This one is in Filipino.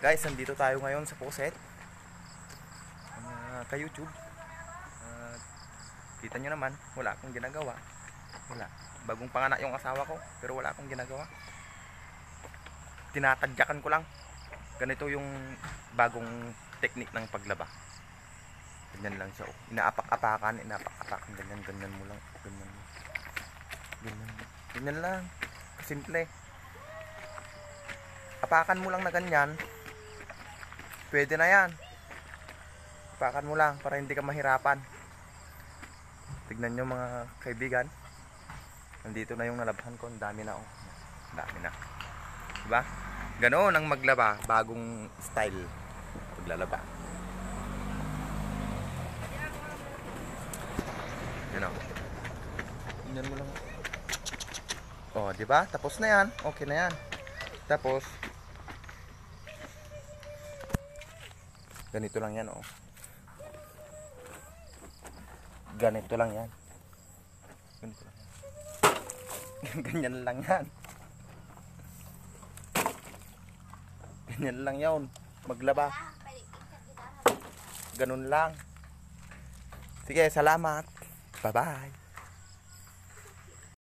Guys, nandito tayo ngayon sa Poset. Ka-YouTube. Kita nyo naman, wala akong ginagawa. Wala. Bagong panganak yung asawa ko, pero wala akong ginagawa. Tinatadyakan ko lang. Ganito yung bagong technique ng paglaba. Ganyan lang siya. Inaapak-apakan, ganyan mo lang. Ganyan lang. Simple. Apakan mo lang na ganyan. Pwede na yan. Apakan mo lang para hindi ka mahirapan. Tignan nyo mga kaibigan. Nandito na yung nalabhan ko. Ang dami na, oh. Ang dami na. Diba? Ganoon ang maglaba. Bagong style paglalaba. Yan, oh. Tignan mo lang. Oh, diba? Tapos na yan. Okay na yan. Tapos ganito lang yan, oh. Ganito lang yan. Ganito lang yan. Ganyan lang yan. Ganyan lang yun. Maglaba. Ganun lang. Sige, salamat. Bye-bye.